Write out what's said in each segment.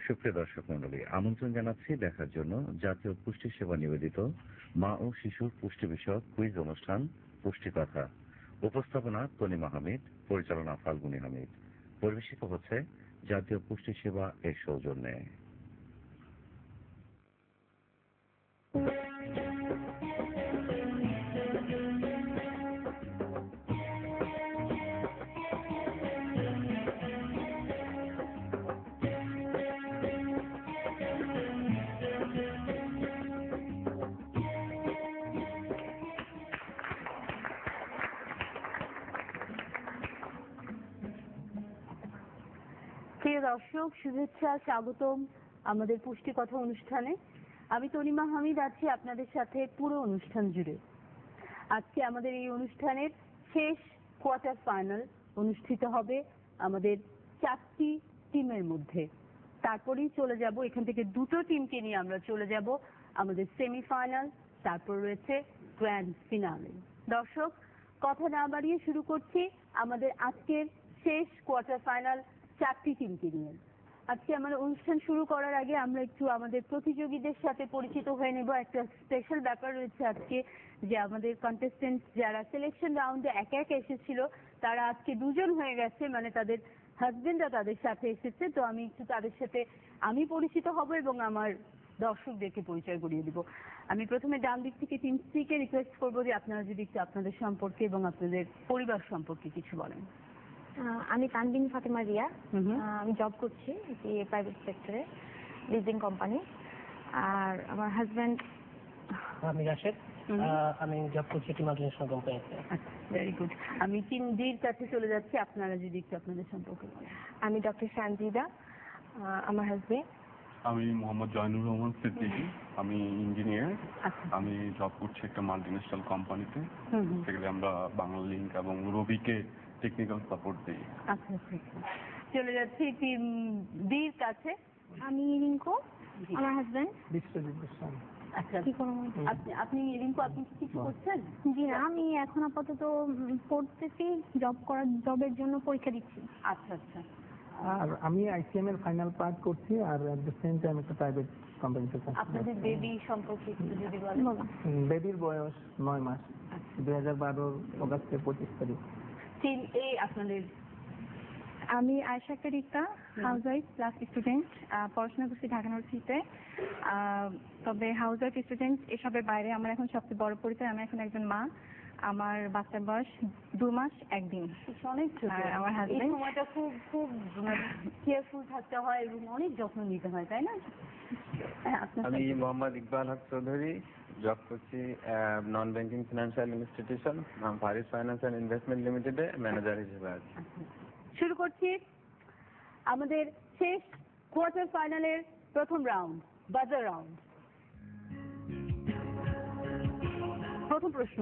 সুপ্রিয় দর্শক মণ্ডলী, আমন্ত্রণ জানাচ্ছি দেখার জন্য জাতীয় পুষ্টি সেবা নিবেদিত মা ও শিশুর পুষ্টি বিষয়ক কুইজ অনুষ্ঠান পুষ্টি কথা। উপস্থাপনা তনিমা হামিদ, পরিচালনা ফাল্গুনী হামিদ। পরিবেশিত হচ্ছে জাতীয় পুষ্টি সেবা এর সৌজন্যে। প্রিয় দর্শক, শুভেচ্ছা, স্বাগতম আমাদের পুষ্টি কথা অনুষ্ঠানে। আমি তনিমা হামিদ আছি আপনাদের সাথে পুরো অনুষ্ঠান জুড়ে। আজকে আমাদের এই অনুষ্ঠানের শেষ কোয়ার্টার ফাইনাল অনুষ্ঠিত হবে আমাদের 4টি টিমের মধ্যে। তারপরেই চলে যাব, এখান থেকে 2টো টিমকে নিয়ে আমরা চলে যাব আমাদের সেমিফাইনাল, তারপর রয়েছে গ্র্যান্ড ফিনালে। দর্শক, কথা না বাড়িয়ে শুরু করছি আমাদের আজকের শেষ কোয়ার্টার ফাইনাল 4টি টিমকে নিয়ে। আজকে আমাদের অনুষ্ঠান শুরু করার আগে আমরা একটু আমাদের প্রতিযোগীদের সাথে পরিচিত হয়ে নেব। একটা স্পেশাল ব্যাপার রয়েছে আজকে, যে আমাদের কন্টেস্টেন্ট যারা সিলেকশন রাউন্ডে একা একা এসেছিল তারা আজকে 2জন হয়ে গেছে, মানে তাদের হাজবেন্ডরা তাদের সাথে এসেছে। তো আমি একটু তাদের সাথে পরিচিত হব এবং আমার দর্শকদেরকে পরিচয় করিয়ে দিব। আমি প্রথমে ডান দিক থেকে টিম সি কে রিকোয়েস্ট করবো যে আপনারা যদি একটু আপনাদের সম্পর্কে এবং আপনাদের পরিবার সম্পর্কে কিছু বলেন। আমি তানবিন ফাতেমা রিয়া। আমি জব করছি প্রাইভেট সেক্টরে, লিজিং কোম্পানি। আর আমার হাজব্যান্ড আমি রাশেদ, আমি জব করছি একটি মাল্টিনেশনাল কোম্পানিতে। Very good. আমি টিম ডির কাছে চলে যাচ্ছি, আপনারা যদি একটু আপনাদের সম্পর্কে বলেন। আমি ডক্টর সানজিদা, আমার হাজব্যান্ড। আমি মোহাম্মদ জয়নুর রহমান সিদ্দিকী, আমি ইঞ্জিনিয়ার। আমি জব করছি একটা মাল্টিনেশনাল কোম্পানিতে, সেখানে আমরা বাংলা লিঙ্ক এবং রবিকে টেকনিক্যাল সাপোর্ট দিই। আচ্ছা আচ্ছা, চলে যাচ্ছি টিম ডির কাছে। আমি রিঙ্কু, আমার হাজব্যান্ড বিশ্বজিৎ গোস্বামী। আচ্ছা, আপনি রিঙ্কু, আপনি কি কিছু করছেন? জি না, আমি এখন আপাতত পড়তেছি, জবের জন্য পরীক্ষা দিচ্ছি। আচ্ছা আচ্ছা। আর আমি আইসিএম এর ফাইনাল পাস করছি, আর এট দ্য সেম টাইম একটা প্রাইভেট কোম্পানিতে কাজ করছি। আপনাদের বেবি সম্পর্কে একটু যদি বলেন। বেবির বয়স 9 মাস, 2012 অগাস্টের 25 তারিখ। টিম এ আপনাদের। আমি Ayesha Akter Rikta, housewife plus student, পড়াশোনা করছি ঢাকা ইউনিভার্সিটিতে। তবে হাউসওয়াইফ স্টুডেন্ট এসবের বাইরে আমার এখন সবচেয়ে বড় পরিচয়, আমি এখন একজন মা। আমার বাচ্চার বয়স 2 মাস 1 দিন। অনেক ছোট। আমার হাজবেন্ড, এই সময়টা খুব খুব কেয়ারফুল থাকতে হয় এবং অনেক যত্ন নিতে হয়, তাই না? আমি মোহাম্মদ ইকবাল হক চৌধুরী, জব করছি non banking financial institution Faris finance and investment লিমিটেডে ম্যানেজার হিসেবে আছি। শুরু করছি আমাদের শেষ কোয়ার্টার ফাইনালের প্রথম রাউন্ড, বাজার রাউন্ড। প্রথম প্রশ্ন,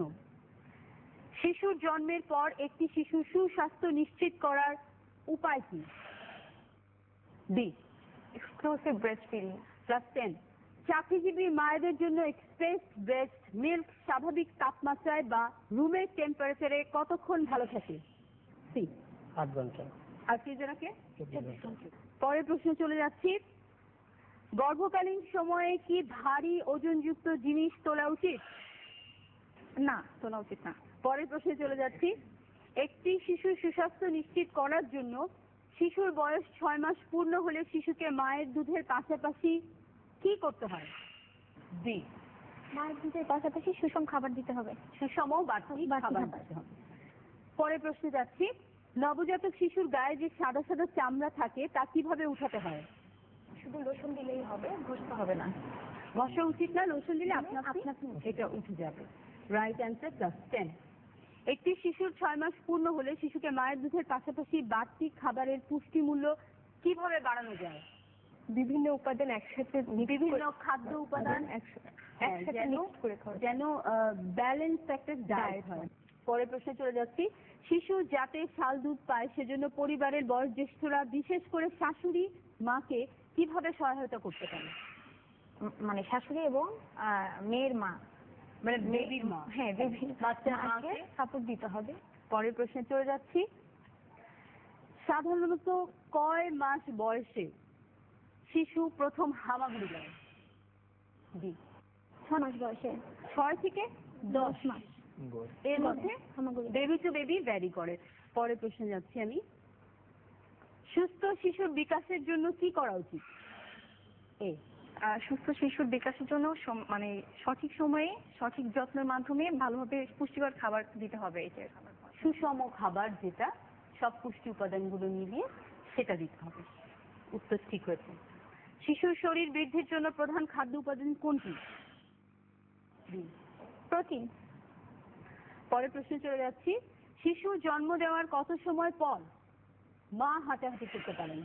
শিশুর জন্মের পর একটি শিশুর সুস্বাস্থ্য নিশ্চিত করার উপায় কি? D, exclusive breast feeding. Class 10। চাকরিজীবী মায়েদের জন্য এক্সপ্রেস ব্রেস্ট মিল্ক স্বাভাবিক তাপমাত্রায় বা রুমের টেম্পারেচারে কতক্ষণ ভালো থাকে? সি, 8 ঘন্টা। আর কি জনাকে? পরের প্রশ্ন চলে যাচ্ছি, গর্ভকালীন সময়ে কি ভারী ওজনযুক্ত জিনিস তোলা উচিত? না, তোলা উচিত না। পরের প্রশ্নে চলে যাচ্ছি, একটি শিশুর সুস্বাস্থ্য নিশ্চিত করার জন্য শিশুর বয়স 6 মাস পূর্ণ হলে শিশুকে মায়ের দুধের পাশাপাশি কি করতে হয়? ডি, মায়ের দুধের পাশাপাশি সুষম খাবার দিতে হবে। সুষম বাড়তি খাবার দিতে হবে। পরের প্রশ্নে যাচ্ছি, নবজাতক শিশুর গায়ে যে সাদা সাদা চামড়া থাকে তা কিভাবে উঠাতে হয়? শুধু লোশন দিলেই হবে, ঘষতে হবে না। ঘষা উচিত না, লোশন দিলে আপনা আপনি এটা উঠে যাবে। Right answer, class 10। একটি শিশুর 6 মাস পূর্ণ হলে শিশুকে মায়ের দুধের পাশাপাশি বাড়তি খাবারের পুষ্টিমূল্য কিভাবে বাড়ানো যায়? বিভিন্ন উপাদান একসাথে, বিভিন্ন খাদ্য উপাদান যেন ব্যালেন্স একটা ডায়েট হয়। পরের প্রশ্নে চলে যাচ্ছি, শিশু যাতে শাল দুধ পায় সেজন্য পরিবারের বয়োজ্যেষ্ঠরা বিশেষ করে শাশুড়ি মাকে কিভাবে সহায়তা করতে পারে? মানে শাশুড়ি এবং মেয়ের মা, মানে বেবির মা। হ্যাঁ, বাচ্চার মাকে সাপোর্ট দিতে হবে। পরের প্রশ্নে চলে যাচ্ছি, সাধারণত কয় মাস বয়সে শিশু প্রথম হামাগুড়ি দেয়? জি, 6 মাস বয়সে। 6 থেকে 10 মাস। এর মধ্যে হামাগুড়ি। বেবি টু বেবি ভ্যারি করে। পরের প্রশ্নে যাচ্ছি আমি। সুস্থ শিশুর বিকাশের জন্য কি করা উচিত? এ, সুস্থ শিশুর বিকাশের জন্য মানে সঠিক সময়ে সঠিক যত্নের মাধ্যমে ভালোভাবে পুষ্টিকর খাবার দিতে হবে। এটাই সুষম খাবার, যেটা সব পুষ্টি উপাদানগুলো মিলিয়ে সেটা দিতে হবে। উত্তর ঠিক হয়েছে। শিশুর শরীর বৃদ্ধির জন্য প্রধান খাদ্য উপাদান কোনটি? প্রোটিন। পরের প্রশ্নে চলে যাচ্ছি। শিশু জন্ম দেওয়ার কত সময় পর মা হাঁটাহাঁটি করতে পারেন?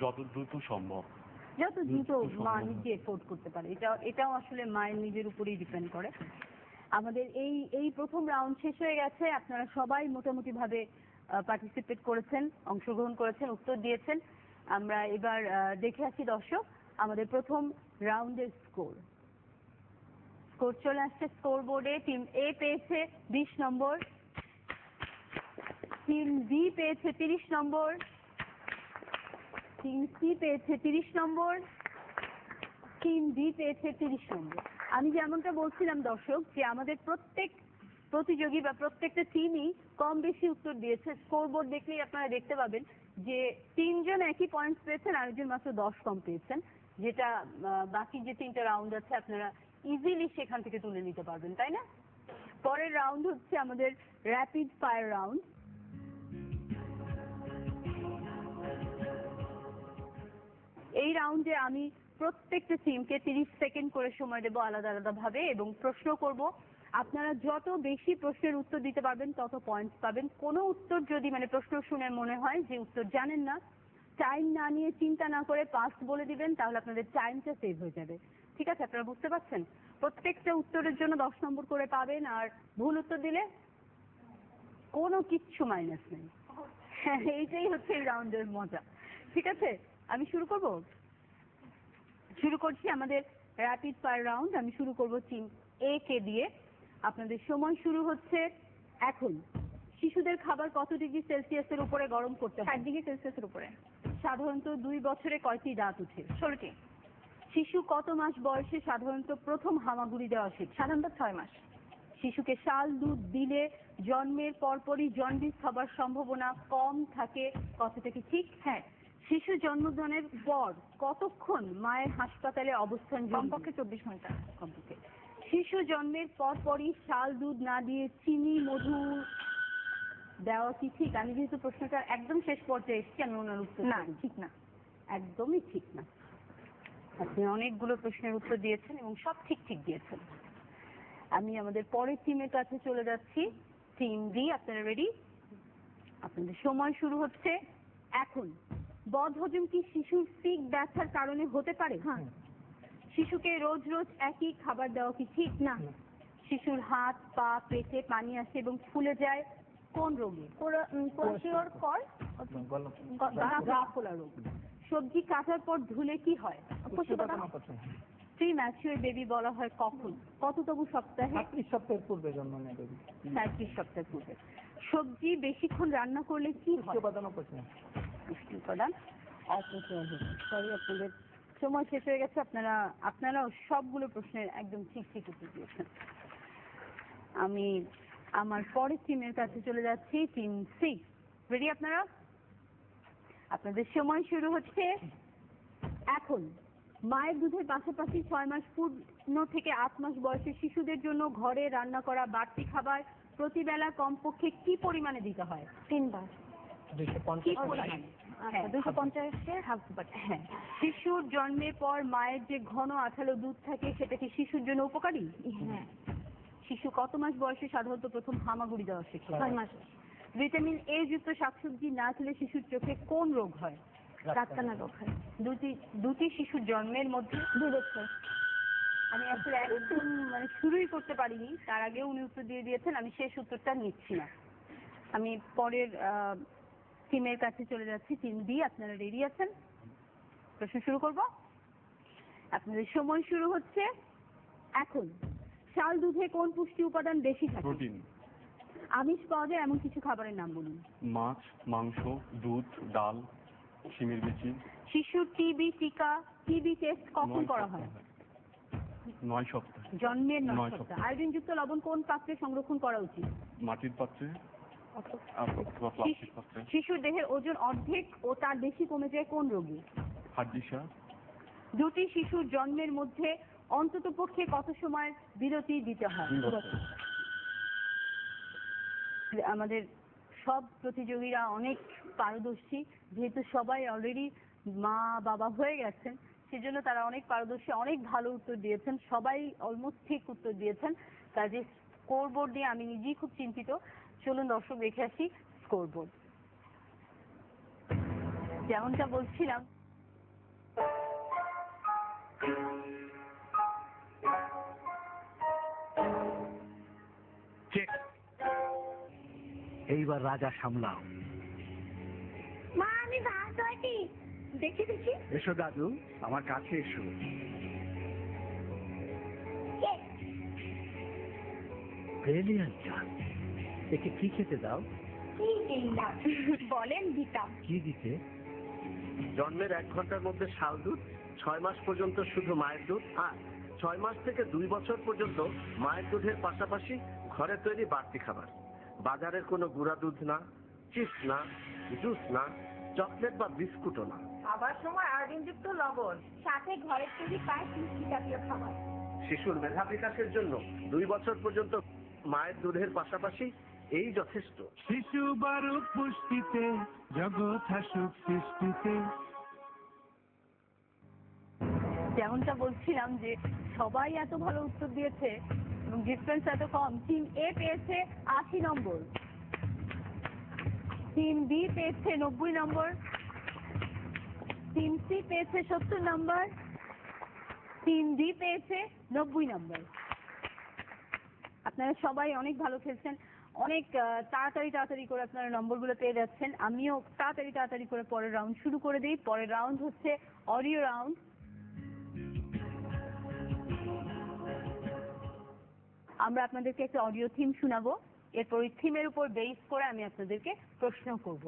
যত দ্রুত সম্ভব। যত দ্রুত মা নিজে এফোর্ড করতে পারে। এটাও আসলে মায়ের নিজের উপরেই ডিপেন্ড করে। আমাদের এই প্রথম রাউন্ড শেষ হয়ে গেছে। আপনারা সবাই মোটামুটি ভাবে পার্টিসিপেট করেছেন, অংশগ্রহণ করেছেন, উত্তর দিয়েছেন। আমরা এবার দেখে আসি দর্শক আমাদের প্রথম রাউন্ডের স্কোর চলে আসছে স্কোর বোর্ডে। টিম এ পেয়েছে 20 নম্বর, টিম বি পেয়েছে 30 নম্বর, টিম সি পেয়েছে 30 নম্বর, টিম ডি পেয়েছে 30 নম্বর। আমি যেমনটা বলছিলাম দর্শক, যে আমাদের প্রত্যেক প্রতিযোগী বা প্রত্যেকটা টিমই কম বেশি উত্তর দিয়েছে। স্কোর বোর্ড দেখলেই আপনারা দেখতে পাবেন যে 3 জন একই পয়েন্টস পেয়েছেন, আরেকজন মাত্র 10 কম পেয়েছেন, যেটা বাকি যে 3টা রাউন্ড আছে আপনারা ইজিলি সেখান থেকে তুলে নিতে পারবেন, তাই না? পরের রাউন্ড হচ্ছে আমাদের র্যাপিড ফায়ার রাউন্ড। এই রাউন্ডে আমি প্রত্যেকটা টিমকে 30 সেকেন্ড করে সময় দেবো আলাদা আলাদা ভাবে, এবং প্রশ্ন করব। আপনারা যত বেশি প্রশ্নের উত্তর দিতে পারবেন তত পয়েন্টস পাবেন। কোনো উত্তর যদি মানে প্রশ্ন শুনে মনে হয় যে উত্তর জানেন না, টাইম না নিয়ে চিন্তা না করে পাস বলে দিবেন, তাহলে আপনাদের টাইমটা সেভ হয়ে যাবে। ঠিক আছে, আপনারা বুঝতে পারছেন? প্রত্যেকটা উত্তরের জন্য 10 নম্বর করে পাবেন, আর ভুল উত্তর দিলে কোনো কিচ্ছু মাইনাস নেই। হ্যাঁ, এইটাই হচ্ছে এই রাউন্ডের মজা। ঠিক আছে, আমি শুরু করছি আমাদের র্যাপিড ফায়ার রাউন্ড। আমি শুরু করব টিম এ কে দিয়ে। আপনাদের সময় শুরু হচ্ছে এখন। শিশুদের খাবার কত ডিগ্রি সেলসিয়াসের উপরে গরম করতে হয়? 60 ডিগ্রি সেলসিয়াসের উপরে। সাধারণত 2 বছরে কয়টি দাঁত ওঠে? 16টি। শিশু কত মাস বয়সে সাধারণত প্রথম হামাগুড়ি দেওয়া শেখে? সাধারণত 6 মাস। শিশুকে শাল দুধ দিলে জন্মের পরপরই জন্ডিস হবার সম্ভাবনা কম থাকে, কথাটা কি ঠিক? হ্যাঁ। শিশু জন্মদানের পর কতক্ষণ মায়ের হাসপাতালে অবস্থান? কমপক্ষে 24 ঘন্টা। কমপক্ষে। শিশু জন্মের পরপরই শাল দুধ না দিয়ে চিনি মধু দেওয়া কি ঠিক? আমি যেহেতু প্রশ্নটা একদম শেষ পর্যায়ে এসেছি, আমি ওনার উত্তর না, ঠিক না। একদমই ঠিক না। আপনি অনেকগুলো প্রশ্নের উত্তর দিয়েছেন এবং সব ঠিক দিয়েছেন। আমি আমাদের পরের টিমের কাছে চলে যাচ্ছি। টিম ডি, আপনারা রেডি? আপনাদের সময় শুরু হচ্ছে এখন। বদহজম কি শিশুর পিক ব্যথার কারণে হতে পারে? হ্যাঁ। শিশুকে রোজ রোজ একই খাবার দেওয়া কি ঠিক? না। শিশুর হাত পা পেটে পানি আসে এবং ফুলে যায় কোন রোগে? কোয়াশিওর কর। গা ফোলা রোগ। সবজি কাটার পর ধুলে কি হয়? প্রি ম্যাচিওর বেবি বলা হয় কখন? কততম সপ্তাহে? 30 সপ্তাহের পূর্বে জন্ম নেয় বেবি। 37 সপ্তাহ পূর্বে। সবজি বেশিক্ষণ রান্না করলে কি হয়? পুষ্টি উপাদান অপচয় হয়। সরি, আপনাদের সময় শেষ হয়ে গেছে। আপনারাও সবগুলো প্রশ্নের একদম ঠিক উত্তর দিয়েছেন। আমি আমার পরের টিমের কাছে চলে যাচ্ছি। টিম সি, রেডি আপনারা? আপনাদের সময় শুরু হচ্ছে এখন। মায়ের দুধের পাশাপাশি 6 মাস পূর্ণ থেকে 8 মাস বয়সের শিশুদের জন্য ঘরে রান্না করা বাড়তি খাবার প্রতিবেলা কমপক্ষে কি পরিমাণে দিতে হয়? 3 বার। 250। হ্যাঁ, 250 হাফ বার। হ্যাঁ। শিশুর জন্মের পর মায়ের যে ঘন আঠালো দুধ থাকে সেটা কি শিশুর জন্য উপকারী? হ্যাঁ। শিশু কত মাস বয়সে সাধারণত প্রথম হামাগুড়ি দেওয়া শেখে? 6 মাস। ভিটামিন এ যুক্ত শাকসবজি না খেলে শিশুর চোখে কোন রোগ হয়? রাতকানা রোগ হয়। দুটি শিশুর জন্মের মধ্যে 2 বছর। আমি আসলে একদম শুরুই করতে পারিনি, তার আগে উনি উত্তর দিয়ে দিয়েছেন। আমি শেষ উত্তরটা নিচ্ছি না। আমি পরের টিমের কাছে চলে যাচ্ছি। টিম ডি, আপনারা রেডি আছেন? প্রশ্ন শুরু করব। আপনাদের সময় শুরু হচ্ছে এখন। শাল দুধে কোন পুষ্টি উপাদান বেশি থাকে? প্রোটিন। আমিষ পাওয়া যায় এমন কিছু খাবারের নাম বলুন। মাছ, মাংস, দুধ, ডাল। শিমের বিচি। শিশুর টিবি টিকা টিবি টেস্ট কখন 9 করা হয়? 9 সপ্তাহ। জন্মের 9 9 সপ্তাহ। আয়োডিনযুক্ত লবণ কোন পাত্রে সংরক্ষণ করা উচিত? মাটির পাত্রে অথবা প্লাস্টিক পাত্রে। শিশুর দেহের ওজন অর্ধেক ও তার বেশি কমে যায় কোন রোগী? হাড্ডিসা। দুটি শিশুর জন্মের মধ্যে অন্ততপক্ষে কত সময় বিরতি দিতে হয়? 2 বছর। আমাদের সব প্রতিযোগীরা অনেক পারদর্শী, যেহেতু সবাই অলরেডি মা বাবা হয়ে গেছেন, সেজন্য তারা অনেক পারদর্শী, অনেক ভালো উত্তর দিয়েছেন, সবাই অলমোস্ট ঠিক উত্তর দিয়েছেন। কাজে স্কোর বোর্ড নিয়ে আমি নিজেই খুব চিন্তিত। চলুন দর্শক দেখে আসি স্কোর বোর্ড। যেমনটা বলছিলাম, এইবার রাজা সামলাও। মা আমি ভাত হয়নি। দেখি দেখি। এসো দাদু, আমার কাছে এসো। ব্রিলিয়ান্ট চাল। একে কি খেতে দাও? বলেন দিতাম। কি দিতে? জন্মের 1 ঘন্টার মধ্যে শাল দুধ, 6 মাস পর্যন্ত শুধু মায়ের দুধ, আর 6 মাস থেকে 2 বছর পর্যন্ত মায়ের দুধের পাশাপাশি ঘরে তৈরি বাড়তি খাবার। বাজারের কোনো গুঁড়া দুধ না, চিপস না, জুস না, চকলেট বা বিস্কুটও না। খাবার সময় আয়োডিনযুক্ত লবণ, সাথে ঘরের তৈরি পায়েস মিষ্টি জাতীয় খাবার। শিশুর মেধা বিকাশের জন্য 2 বছর পর্যন্ত মায়ের দুধের পাশাপাশি এই যথেষ্ট। শিশু বারুক পুষ্টিতে, জগৎ হাসুক সৃষ্টিতে। যেমনটা বলছিলাম যে সবাই এত ভালো উত্তর দিয়েছে এবং ডিফারেন্স এত কম। টিম এ পেয়েছে 80 নম্বর, টিম বি পেয়েছে 90 নম্বর, টিম সি পেয়েছে 70 নম্বর, টিম ডি পেয়েছে 90 নম্বর। আপনারা সবাই অনেক ভালো খেলছেন, অনেক তাড়াতাড়ি করে আপনারা নম্বরগুলো পেয়ে যাচ্ছেন। আমিও তাড়াতাড়ি করে পরের রাউন্ড শুরু করে দিই। পরের রাউন্ড হচ্ছে অডিও রাউন্ড। আমরা আপনাদেরকে একটা অডিও থিম শোনাবো, এরপর ওই থিমের উপর বেস করে আমি আপনাদেরকে প্রশ্ন করব।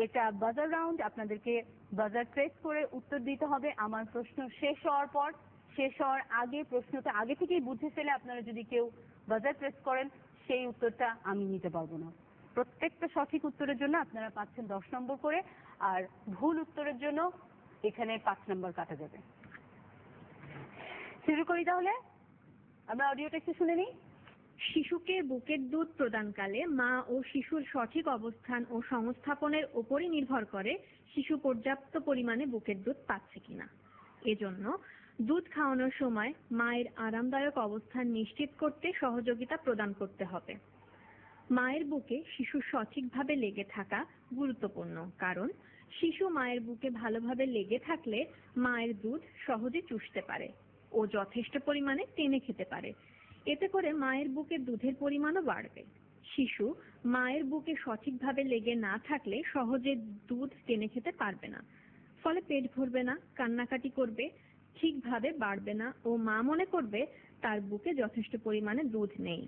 এটা বাজার রাউন্ড, আপনাদেরকে বাজার প্রেস করে উত্তর দিতে হবে। আমার প্রশ্ন শেষ হওয়ার পর, শেষ হওয়ার আগে প্রশ্নটা আগে থেকেই বুঝে ফেলে আপনারা যদি কেউ বাজার প্রেস করেন, সেই উত্তরটা আমি নিতে পারবো না। প্রত্যেকটা সঠিক উত্তরের জন্য আপনারা পাচ্ছেন 10 নম্বর করে, আর ভুল উত্তরের জন্য এখানে 5 নম্বর কাটা যাবে। শুরু করি তাহলে, আমরা অডিওটা একটু শুনে নিই। শিশুকে বুকের দুধ প্রদানকালে মা ও শিশুর সঠিক অবস্থান ও সংস্থাপনের উপরই নির্ভর করে শিশু পর্যাপ্ত পরিমাণে বুকের দুধ পাচ্ছে কিনা। এজন্য দুধ খাওয়ানোর সময় মায়ের আরামদায়ক অবস্থান নিশ্চিত করতে সহযোগিতা প্রদান করতে হবে। মায়ের বুকে শিশু সঠিকভাবে লেগে থাকা গুরুত্বপূর্ণ, কারণ শিশু মায়ের বুকে ভালোভাবে লেগে থাকলে মায়ের দুধ সহজে চুষতে পারে ও যথেষ্ট পরিমাণে টেনে খেতে পারে। এতে করে মায়ের বুকে দুধের পরিমাণও বাড়বে। শিশু মায়ের বুকে সঠিকভাবে লেগে না থাকলে সহজে দুধ টেনে খেতে পারবে না, ফলে পেট ভরবে না, কান্নাকাটি করবে, ঠিকভাবে বাড়বে না ও মা মনে করবে তার বুকে যথেষ্ট পরিমাণে দুধ নেই।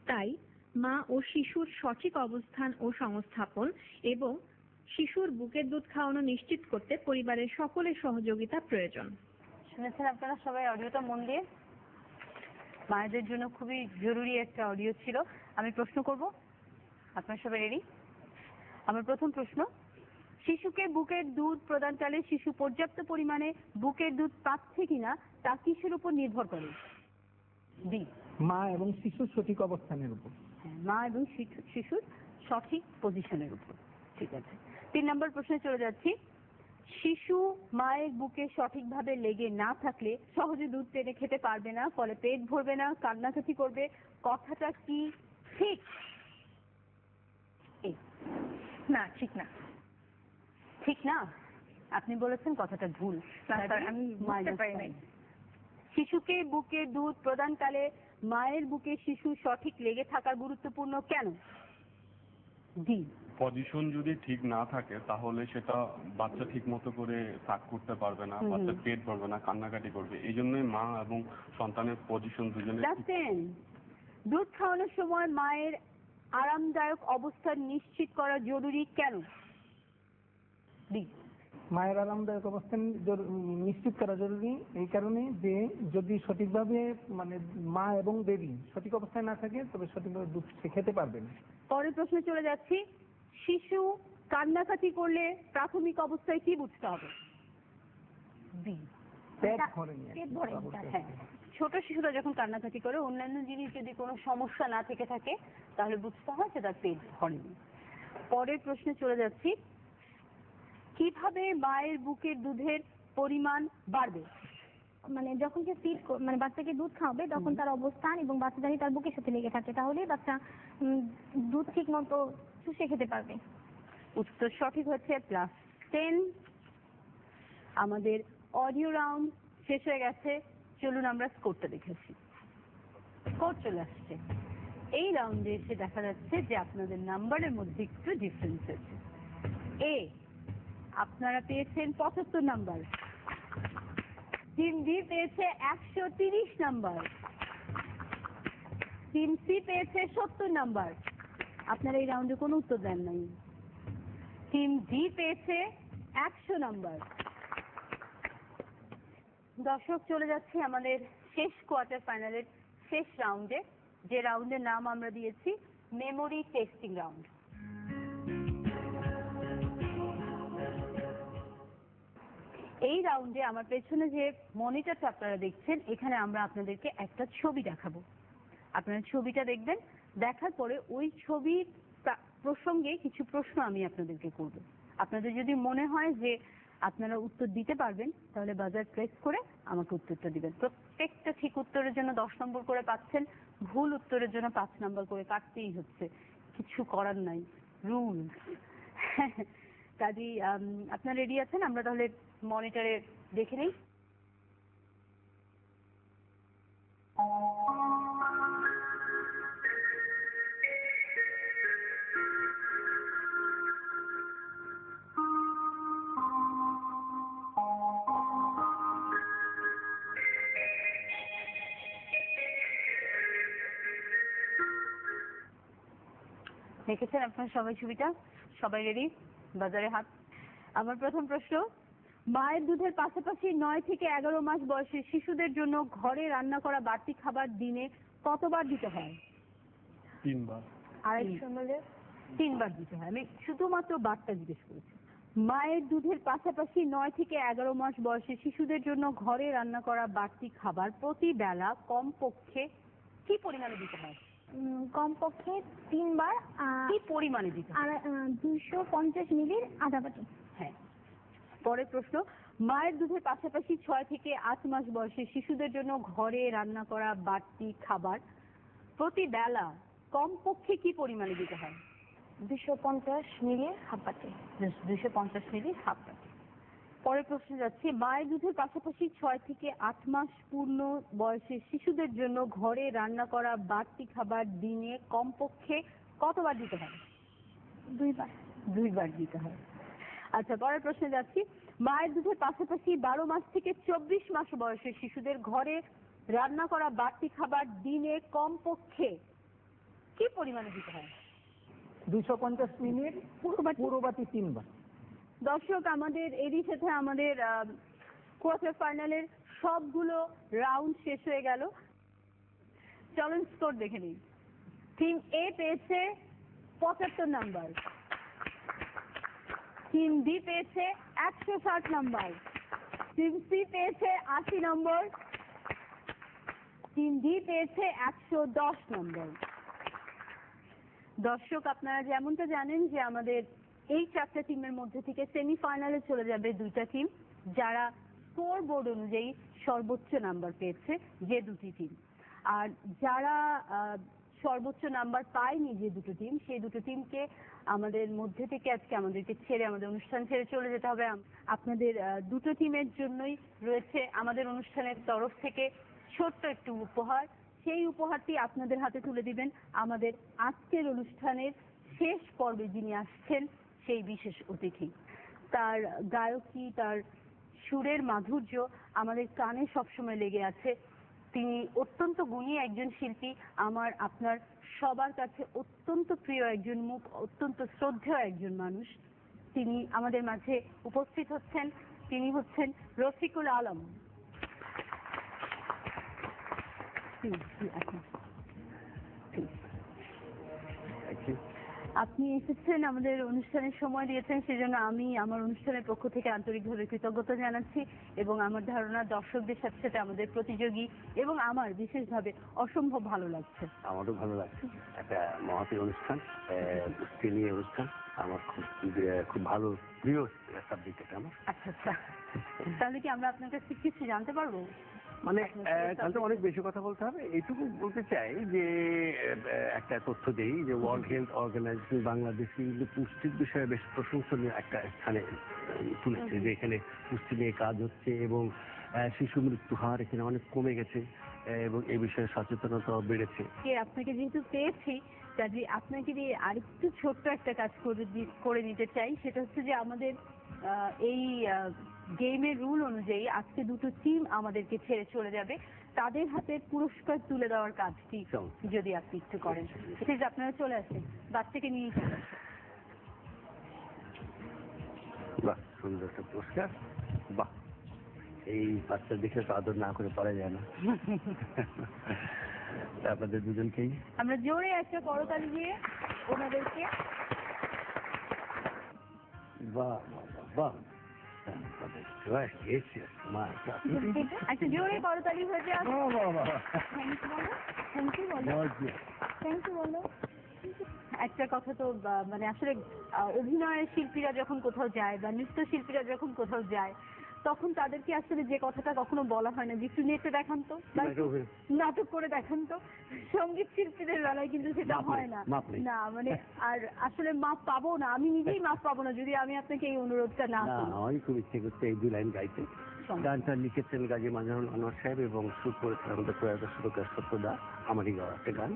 তাই মা ও শিশুর সঠিক অবস্থান ও সংস্থাপন এবং শিশুর বুকের দুধ খাওয়ানো নিশ্চিত করতে পরিবারের সকলের সহযোগিতা প্রয়োজন। শুনেছেন আপনারা সবাই অডিওটা মন দিয়ে? মায়েদের জন্য খুবই জরুরি একটা অডিও ছিল। আমি প্রশ্ন করব, আপনারা সবাই রেডি? আমার প্রথম প্রশ্ন, শিশুকে বুকের দুধ প্রদানকালে শিশু পর্যাপ্ত পরিমাণে বুকের দুধ পাচ্ছে কিনা তা কিসের উপর নির্ভর করে? বি, মা এবং শিশুর সঠিক অবস্থানের উপর। মা এবং শিশুর সঠিক পজিশনের উপর। ঠিক আছে, 3 নম্বর প্রশ্নে চলে যাচ্ছি। শিশু মায়ের বুকে সঠিকভাবে লেগে না থাকলে সহজে দুধ টেনে খেতে পারবে না, ফলে পেট ভরবে না, কান্নাকাটি করবে। কথাটা কি ঠিক? না, ঠিক না। ঠিক না? আপনি বলেছেন কথাটা ভুল। আমি বুঝতে পারি নাই। শিশুকে বুকে দুধ প্রদানকালে মায়ের বুকে শিশু সঠিক লেগে থাকা গুরুত্বপূর্ণ কেন? ডি, পজিশন যদি ঠিক না থাকে তাহলে সেটা বাচ্চা ঠিক মতো করে তাক করতে পারবে না, বাচ্চার পেট ভরবে না, কান্নাকাটি করবে। এই জন্যই মা এবং সন্তানের পজিশন দুজনে। দুধ খাওয়ানোর সময় মায়ের আরামদায়ক অবস্থান নিশ্চিত করা জরুরি কেন? ডি, মায়ের আরামদায়ক অবস্থান নিশ্চিত করা জরুরি এই কারণে যে যদি সঠিকভাবে মানে মা এবং বেবি সঠিক অবস্থায় না থাকে তবে সঠিকভাবে দুধ সে খেতে পারবে না। পরের প্রশ্নে চলে যাচ্ছি, শিশু কান্নাকাটি করলে প্রাথমিক অবস্থায় কি বুঝতে হবে? বি, পেট ভরে নিয়ে হ্যাঁ, ছোট শিশুরা যখন কান্নাকাটি করে অন্যান্য জিনিস যদি কোনো সমস্যা না থেকে থাকে তাহলে বুঝতে হয় যে তার পেট ভরেনি। পরের প্রশ্নে চলে যাচ্ছি, কিভাবে মায়ের বুকের দুধের পরিমাণ বাড়বে? মানে যখন সে ফিড মানে বাচ্চাকে দুধ খাওয়াবে তখন তার অবস্থান এবং বাচ্চা জানি তার বুকের সাথে লেগে থাকে, তাহলেই বাচ্চা দুধ ঠিক মতো চুষে খেতে পারবে। উত্তর সঠিক হচ্ছে +10। আমাদের অডিও রাউন্ড শেষ হয়ে গেছে, চলুন আমরা স্কোরটা দেখেছি। স্কোর চলে আসছে। এই রাউন্ডে এসে দেখা যাচ্ছে যে আপনাদের নাম্বারের মধ্যে একটু ডিফারেন্স আছে। এ আপনারা পেয়েছেন 75 নাম্বার, টিম বি পেয়েছে 130 নাম্বার, টিম সি পেয়েছে 70 নাম্বার। আপনারা এই রাউন্ডে কোনো উত্তর দেন নাই। টিম ডি পেয়েছে 100 নাম্বার। দর্শক, চলে যাচ্ছে আমাদের শেষ কোয়ার্টার ফাইনালের শেষ রাউন্ডে, যে রাউন্ডের নাম আমরা দিয়েছি মেমোরি টেস্টিং রাউন্ড। এই রাউন্ডে আমার পেছনে যে মনিটরটা আপনারা দেখছেন, এখানে আমরা আপনাদেরকে একটা ছবি দেখাবো। আপনারা ছবিটা দেখবেন, দেখার পরে ওই ছবির প্রসঙ্গে কিছু প্রশ্ন আমি আপনাদেরকে করব। আপনাদের যদি মনে হয় যে আপনারা উত্তর দিতে পারবেন তাহলে বাজার প্রেস করে আমাকে উত্তরটা দিবেন। প্রত্যেকটা ঠিক উত্তরের জন্য 10 নম্বর করে পাচ্ছেন, ভুল উত্তরের জন্য 5 নম্বর করে কাটতেই হচ্ছে, কিছু করার নাই, রুল। কাজেই আপনারা রেডি আছেন? আমরা তাহলে মনিটরে দেখে নেই। দেখেছেন আপনারা সবাই ছবিটা? সবাই রেডি? বাজারে হাত। আমার প্রথম প্রশ্ন, মায়ের দুধের পাশাপাশি 9 থেকে 11 মাস বয়সী শিশুদের জন্য ঘরে রান্না করা বাড়তি খাবার দিনে কতবার দিতে হয়? 3 বার। আড়াইশো ml 3 বার দিতে হয়। আমি শুধুমাত্র বারটা জিজ্ঞেস করেছি। মায়ের দুধের পাশাপাশি 9 থেকে 11 মাস বয়সী শিশুদের জন্য ঘরে রান্না করা বাড়তি খাবার প্রতি বেলা কমপক্ষে কি পরিমাণে দিতে হয়? কমপক্ষে 3 বার। কি পরিমাণে দিতে হয়? 250 মিলির আধা বাটি। হ্যাঁ। পরের প্রশ্ন, মায়ের দুধের পাশাপাশি 6 থেকে 8 মাস বয়সী শিশুদের জন্য ঘরে রান্না করা বাড়তি খাবার প্রতি বেলা কমপক্ষে কি পরিমাণে দিতে হয়? 250 মিলির হাফ বাটি। 250 মিলি হাফ বাটি। পরের প্রশ্নে যাচ্ছি, মায়ের দুধের পাশাপাশি 6 থেকে 8 মাস পূর্ণ বয়সী শিশুদের জন্য ঘরে রান্না করা বাড়তি খাবার দিনে কমপক্ষে কতবার দিতে হয়? 2 বার। 2 বার দিতে হয়। আচ্ছা, পরের প্রশ্নে যাচ্ছি, মায়ের দুধের পাশাপাশি 12 মাস থেকে 24 মাস বয়সী শিশুদের ঘরে রান্না করা বাড়তি খাবার দিনে কমপক্ষে কি পরিমাণে দিতে হয়? 250 মিলির পুরো বাটি 3 বার। দর্শক, আমাদের এরই সাথে আমাদের কোয়ার্টার ফাইনালের সবগুলো রাউন্ড শেষ হয়ে গেল। চলুন স্কোর দেখে নিই। টিম এ পেয়েছে 75 নাম্বার, টিম ডি পেয়েছে 160 নাম্বার, টিম সি পেয়েছে 80 নম্বর, টিম ডি পেয়েছে 110 নম্বর। দর্শক, আপনারা যেমনটা জানেন যে আমাদের এই 4টা টিমের মধ্যে থেকে সেমিফাইনালে চলে যাবে 2টা টিম, যারা স্কোর বোর্ড অনুযায়ী সর্বোচ্চ নাম্বার পেয়েছে, যে 2টি টিম। আর যারা সর্বোচ্চ নাম্বার পায়নি, যে 2টো টিম, সেই 2টো টিমকে আমাদের মধ্যে থেকে আজকে আমাদেরকে ছেড়ে, আমাদের অনুষ্ঠান ছেড়ে চলে যেতে হবে। আপনাদের 2টো টিমের জন্যই রয়েছে আমাদের অনুষ্ঠানের তরফ থেকে ছোট্ট একটু উপহার। সেই উপহারটি আপনাদের হাতে তুলে দিবেন আমাদের আজকের অনুষ্ঠানের শেষ পর্বে যিনি আসছেন সেই বিশেষ অতিথি। তার গায়কী, তার সুরের মাধুর্য আমাদের কানে সবসময় লেগে আছে। তিনি অত্যন্ত গুণী একজন শিল্পী, আমার আপনার সবার কাছে অত্যন্ত প্রিয় একজন মুখ, অত্যন্ত শ্রদ্ধেয় একজন মানুষ। তিনি আমাদের মাঝে উপস্থিত হচ্ছেন। তিনি হচ্ছেন রফিকুল আলম। আপনি এসেছেন, আমাদের অনুষ্ঠানের সময় দিয়েছেন, সেজন্য আমি আমার অনুষ্ঠানের পক্ষ থেকে আন্তরিকভাবে কৃতজ্ঞতা জানাচ্ছি এবং আমার ধারণা দর্শকদের সাথে সাথে আমাদের প্রতিযোগী এবং আমার বিশেষভাবে অসম্ভব ভালো লাগছে। আমারও ভালো লাগছে, একটা মহাপ্রিয় অনুষ্ঠান, অস্ট্রেলিয়া অনুষ্ঠান, আমার খুব ভালো প্রিয় সাবজেক্ট এটা আমার। আচ্ছা আচ্ছা, তাহলে কি আমরা আপনার কাছ থেকে কিছু জানতে পারবো? মানে তাহলে তো অনেক বেশি কথা বলতে হবে। এইটুকু বলতে চাই যে একটা তথ্য দেই যে ওয়ার্ল্ড হেলথ অর্গানাইজেশন বাংলাদেশে পুষ্টির বিষয়ে বেশ প্রশংসনীয় একটা স্থানে তুলেছে, যে এখানে পুষ্টি নিয়ে কাজ হচ্ছে এবং শিশু মৃত্যু হার এখানে অনেক কমে গেছে এবং এই বিষয়ে সচেতনতাও বেড়েছে। আপনাকে যেহেতু পেয়েছি, কাজে আপনাকে দিয়ে আরেকটু ছোট্ট একটা কাজ করে নিতে চাই। সেটা হচ্ছে যে আমাদের এই গেমের রুল অনুযায়ী আজকে দুটো টিম আমাদেরকে ছেড়ে চলে যাবে, তাদের হাতে পুরস্কার তুলে দেওয়ার কাজটি যদি আপনি একটু করেন। প্লিজ আপনারা চলে আসেন, বাচ্চাকে নিয়ে চলে আসেন। বাহ, সুন্দর একটা পুরস্কার। বাহ, এই বাচ্চা দেখে তো আদর না করে পারা যায় না। আপনাদের দুজনকেই আমরা জোরে একটা করতালি দিয়ে ওনাদেরকে। বাহ বাহ, আচ্ছা, জোরে করতালি হয়ে যায়। থ্যাংক ইউ বলো। একটা কথা তো মানে আসলে অভিনয়ের শিল্পীরা যখন কোথাও যায় বা নৃত্য শিল্পীরা যখন কোথাও যায়, তখন তাদেরকে আসলে যে কথাটা কখনো বলা হয় না যে একটু নেচে দেখান তো, নাটক করে দেখান তো। সঙ্গীত শিল্পীদের বেলায় কিন্তু সেটা হয় না। না মানে আর আসলে মাপ পাবো না, আমি নিজেই মাপ পাবো না যদি আমি আপনাকে এই অনুরোধটা না করি। আমি খুব ইচ্ছে করছে এই দু লাইন গাইতে। গানটা লিখেছেন গাজী মাজহারুল আনোয়ার সাহেব এবং সুর করেছেন আমাদের প্রয়াত সুরকার সত্যদা। আমারই গাওয়া একটা গান,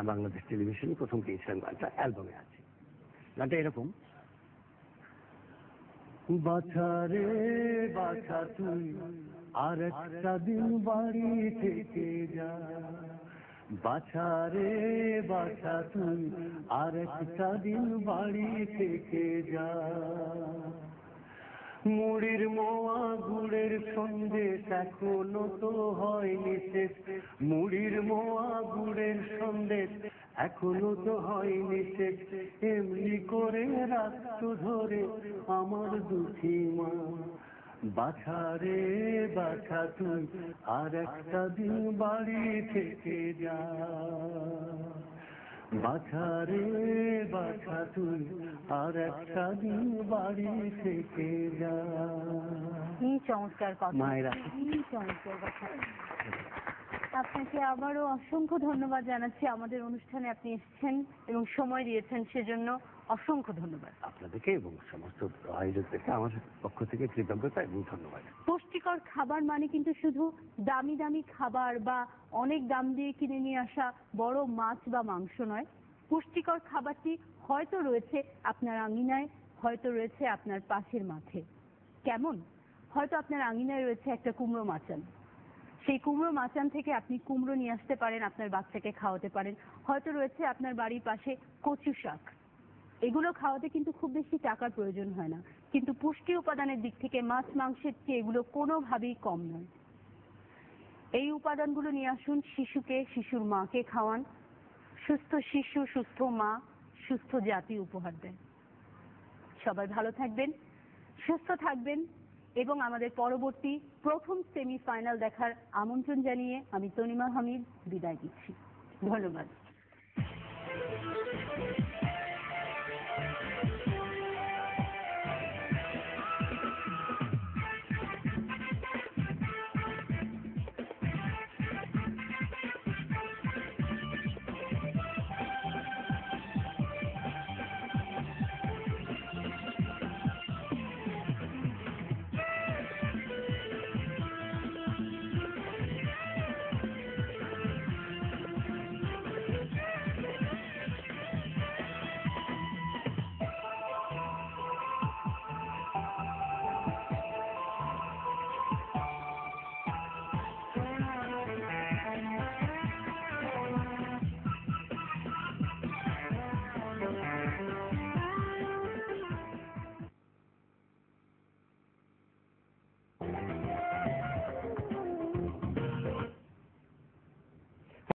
বাংলাদেশ টেলিভিশনে প্রথম পেয়েছিলাম গানটা, অ্যালবামে আছে। গানটা এরকম: বাছা রে বাছা তুই আর একটা দিন বাড়ি থেকে যা, বাছা রে বাছা তুই আর একটা দিন বাড়ি থেকে যা। মুড়ির মোয়া গুড়ের সন্দেশ এখনো তো হয়নি শেষ, মুড়ির মোয়া গুড়ের সন্দেশ এখনো তো হয়নি শেষ। এমনি করে রাখতো ধরে আমার দুঃখী মা, বাছা রে বাছা তুই আর একটা দিন বাড়ি থেকে যা, বাছা রে বাছা তুই আর একটা দিন বাড়ি থেকে যা। কি চমৎকার কথা, মায়েরা কি চমৎকার কথা। আপনাকে আবারও অসংখ্য ধন্যবাদ জানাচ্ছি, আমাদের অনুষ্ঠানে আপনি এসেছেন এবং সময় দিয়েছেন, সেজন্য অসংখ্য ধন্যবাদ আপনাদেরকে এবং সমস্ত আয়োজকদেরকে আমার পক্ষ থেকে কৃতজ্ঞতা এবং ধন্যবাদ। পুষ্টিকর খাবার মানে কিন্তু শুধু দামি দামি খাবার বা অনেক দাম দিয়ে কিনে নিয়ে আসা বড় মাছ বা মাংস নয়। পুষ্টিকর খাবারটি হয়তো রয়েছে আপনার আঙিনায়, হয়তো রয়েছে আপনার পাশের মাঠে। কেমন? হয়তো আপনার আঙিনায় রয়েছে একটা কুমড়ো মাচান, সেই কুমড়ো মাচান থেকে আপনি কুমড়ো নিয়ে আসতে পারেন, আপনার বাচ্চাকে খাওয়াতে পারেন। হয়তো রয়েছে আপনার বাড়ির পাশে কচু শাক, এগুলো খাওয়াতে কিন্তু খুব বেশি টাকার প্রয়োজন হয় না, কিন্তু পুষ্টি উপাদানের দিক থেকে মাছ মাংসের চেয়ে এগুলো কোনোভাবেই কম নয়। এই উপাদানগুলো নিয়ে আসুন, শিশুকে, শিশুর মাকে খাওয়ান। সুস্থ শিশু, সুস্থ মা, সুস্থ জাতি উপহার দেন। সবাই ভালো থাকবেন, সুস্থ থাকবেন এবং আমাদের পরবর্তী প্রথম সেমিফাইনাল দেখার আমন্ত্রণ জানিয়ে আমি তনিমা হামিদ বিদায় দিচ্ছি। ধন্যবাদ।